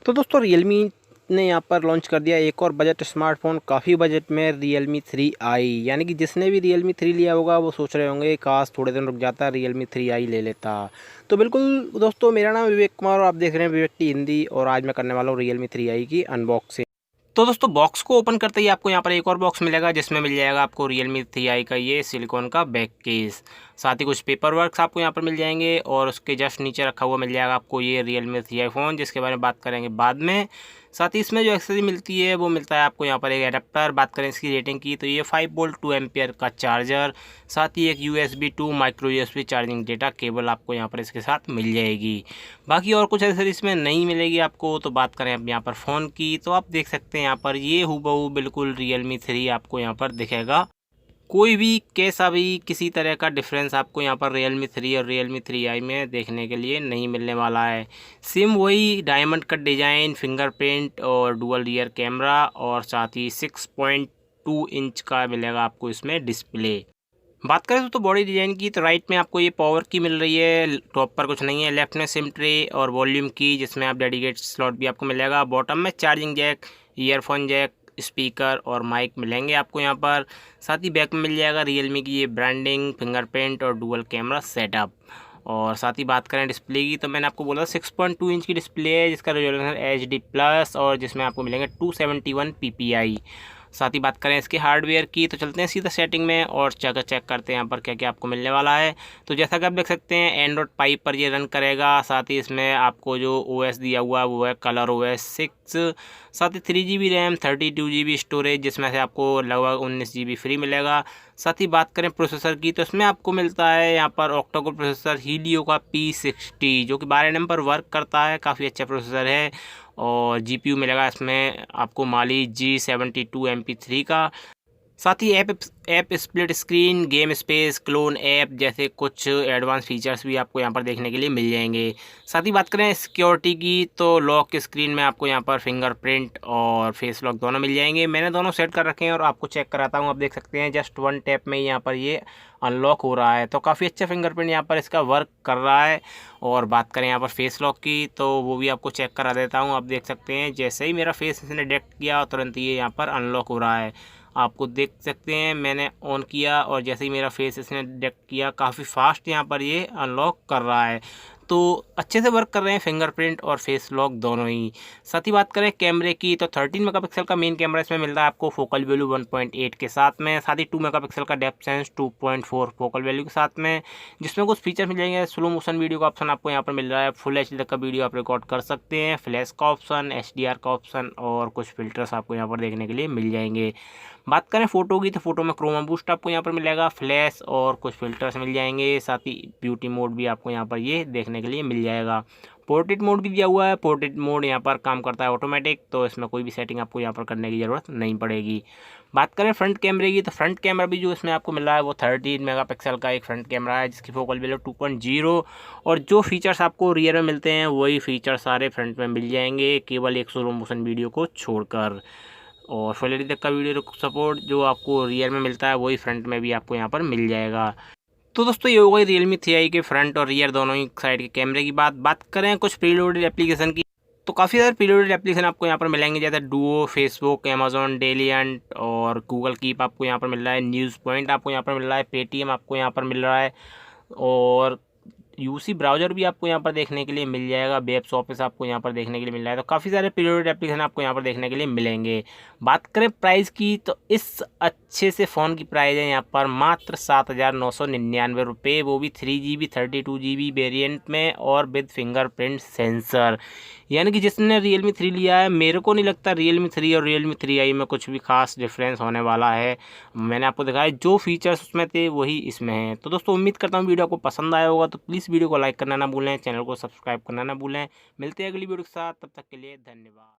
तो दोस्तों रियलमी ने यहाँ पर लॉन्च कर दिया एक और बजट स्मार्टफोन काफ़ी बजट में रियलमी 3i। यानी कि जिसने भी रियलमी 3 लिया होगा वो सोच रहे होंगे काश थोड़े दिन रुक जाता रियलमी 3i ले लेता। तो बिल्कुल दोस्तों, मेरा नाम विवेक कुमार और आप देख रहे हैं विवेक टी हिंदी, और आज मैं करने वाला हूँ रियलमी 3i की अनबॉक्सिंग। तो दोस्तों, बॉक्स को ओपन करते ही आपको यहाँ पर एक और बॉक्स मिलेगा जिसमें मिल जाएगा आपको रियलमी 3i का ये सिलिकॉन का बैक केस। साथ ही कुछ पेपर वर्क्स आपको यहाँ पर मिल जाएंगे और उसके जस्ट नीचे रखा हुआ मिल जाएगा आपको ये रियलमी 3i फ़ोन, जिसके बारे में बात करेंगे बाद में। साथ ही इसमें जो एक्सेसरी मिलती है वो मिलता है आपको यहाँ पर एक एडेप्टर। बात करें इसकी रेटिंग की तो ये 5 वोल्ट 2 एम्पियर का चार्जर, साथ ही एक USB 2 micro USB charging data cable आपको यहाँ पर इसके साथ मिल जाएगी। बाकी और कुछ एक्सेसरी इसमें नहीं मिलेगी आपको। तो बात करें अब यहाँ पर फ़ोन की तो आप देख सकते हैं यहाँ पर ये हूबहू बिल्कुल रियलमी 3 आपको यहाँ पर दिखेगा। कोई भी कैसा भी किसी तरह का डिफरेंस आपको यहाँ पर रियलमी 3 और रियलमी 3i में देखने के लिए नहीं मिलने वाला है। सेम वही डायमंड कट डिज़ाइन, फिंगरप्रिंट और डुअल रियर कैमरा, और साथ ही 6.2 इंच का मिलेगा आपको इसमें डिस्प्ले। बात करें तो बॉडी डिज़ाइन की तो राइट में आपको ये पावर की मिल रही है, टॉप पर कुछ नहीं है। लेफ्ट में सिम ट्रे और वॉल्यूम की जिसमें आप डेडिकेट स्लॉट भी आपको मिलेगा। बॉटम में charging jack, earphone jack, speaker और माइक मिलेंगे आपको यहाँ पर। साथ ही बैक में मिल जाएगा रियलमी की ये ब्रांडिंग, फिंगरप्रिंट और डुअल कैमरा सेटअप। और साथ ही बात करें डिस्प्ले की तो मैंने आपको बोला 6.2 इंच की डिस्प्ले है जिसका रेजोल्यूशन HD+ और जिसमें आपको मिलेंगे 271 PPI। साथ ही बात करें इसके हार्डवेयर की तो चलते हैं सीधा सेटिंग में और चेक करते हैं यहाँ पर क्या क्या आपको मिलने वाला है। तो जैसा कि आप देख सकते हैं एंड्रॉयड 5 पर ये रन करेगा। साथ ही इसमें आपको जो OS दिया हुआ है वो है कलर OS 6। साथ ही 3GB रैम, 32GB स्टोरेज जिसमें से आपको लगभग 19GB फ्री मिलेगा। साथ ही बात करें प्रोसेसर की तो इसमें आपको मिलता है यहाँ पर ऑक्टा-कोर प्रोसेसर हीलियो का P60 जो कि 12 nm पर वर्क करता है, काफ़ी अच्छा प्रोसेसर है। और GPU मिलेगा इसमें आपको माली G72 MP3 का। साथ ही app split screen, game space, clone app जैसे कुछ एडवांस फीचर्स भी आपको यहाँ पर देखने के लिए मिल जाएंगे। साथ ही बात करें सिक्योरिटी की तो लॉक स्क्रीन में आपको यहाँ पर फिंगरप्रिंट और फेस लॉक दोनों मिल जाएंगे। मैंने दोनों सेट कर रखे हैं और आपको चेक कराता हूँ। आप देख सकते हैं जस्ट 1 टैप में यहाँ पर ये अनलॉक हो रहा है। तो काफ़ी अच्छा फिंगरप्रिंट यहाँ पर इसका वर्क कर रहा है। और बात करें यहाँ पर फेस लॉक की तो वो भी आपको चेक करा देता हूँ। आप देख सकते हैं जैसे ही मेरा फेस इसने डिटेक्ट किया तुरंत ये यहाँ पर अनलॉक हो रहा है। आपको देख सकते हैं मैंने ऑन किया और जैसे ही मेरा फेस इसने डिटेक्ट किया काफ़ी फास्ट यहाँ पर ये अनलॉक कर रहा है। तो अच्छे से वर्क कर रहे हैं फिंगरप्रिंट और फेस लॉक दोनों ही। साथ ही बात करें कैमरे की तो 13 मेगापिक्सल का मेन कैमरा इसमें मिल रहा है आपको फोकल वैल्यू 1.8 के साथ में। साथ ही 2 मेगापिक्सल का डेप्थ सेंस 2.4 फोकल वैल्यू के साथ में, जिसमें कुछ फीचर मिल जाएंगे। स्लो मोशन वीडियो का ऑप्शन आपको यहाँ पर मिल रहा है, फुल HD तक का वीडियो आप रिकॉर्ड कर सकते हैं, फ्लैश का ऑप्शन, HDR का ऑप्शन और कुछ फिल्टर्स आपको यहाँ पर देखने के लिए मिल जाएंगे। बात करें फ़ोटो की तो फ़ोटो में क्रोमा बूस्ट आपको यहाँ पर मिलेगा, फ्लैश और कुछ फ़िल्टर्स मिल जाएंगे। साथ ही ब्यूटी मोड भी आपको यहाँ पर ये देखने के लिए मिल जाएगा। पोर्ट्रेट मोड भी दिया हुआ है। पोर्ट्रेट मोड यहाँ पर काम करता है ऑटोमेटिक, तो इसमें कोई भी सेटिंग आपको यहाँ पर करने की ज़रूरत नहीं पड़ेगी। बात करें फ्रंट कैमरे की तो फ्रंट कैमरा भी जो इसमें आपको मिल रहा है वो 13 मेगापिक्सल का एक फ्रंट कैमरा है जिसकी फोकल वैल्यू 2.0। और जो फीचर्स आपको रियर में मिलते हैं वही फीचर सारे फ्रंट में मिल जाएंगे, केवल एक स्लो मोशन वीडियो को छोड़कर। और फुल एच डी तक का वीडियो सपोर्ट जो आपको रियर में मिलता है वही फ्रंट में भी आपको यहाँ पर मिल जाएगा। तो दोस्तों ये हो गई रियलमी 3i के फ्रंट और रियर दोनों ही साइड के कैमरे की बात करें कुछ प्रीलोडेड एप्लीकेशन की तो काफ़ी सारे प्रीलोडेड एप्लीकेशन आपको यहाँ पर मिलेंगे, जैसे डुओ, फेसबुक, अमेजोन, डेलियंट और गूगल कीप आपको यहाँ पर मिल रहा है, न्यूज़ पॉइंट आपको यहाँ पर मिल रहा है, पेटीएम आपको यहाँ पर मिल रहा है और यूसी ब्राउज़र भी आपको यहाँ पर देखने के लिए मिल जाएगा, वेब्स ऑफिस आपको यहाँ पर देखने के लिए मिल रहा है। तो काफ़ी सारे प्रीलोडेड एप्लीकेशन आपको यहाँ पर देखने के लिए मिलेंगे। बात करें प्राइस की तो इस अच्छे से फ़ोन की प्राइस है यहाँ पर मात्र 7,999 रुपये, वो भी 3GB 32GB वेरिएंट में और विद फिंगरप्रिंट सेंसर। यानी कि जिसने रियलमी 3 लिया है मेरे को नहीं लगता रियलमी 3 और रियलमी 3i में कुछ भी खास डिफरेंस होने वाला है। मैंने आपको दिखाया जो फीचर्स उसमें थे वही इसमें हैं। तो दोस्तों उम्मीद करता हूँ वीडियो को पसंद आया होगा, तो प्लीज़ वीडियो को लाइक करना ना भूलें, चैनल को सब्सक्राइब करना ना भूलें। मिलते हैं अगली वीडियो के साथ, तब तक के लिए धन्यवाद।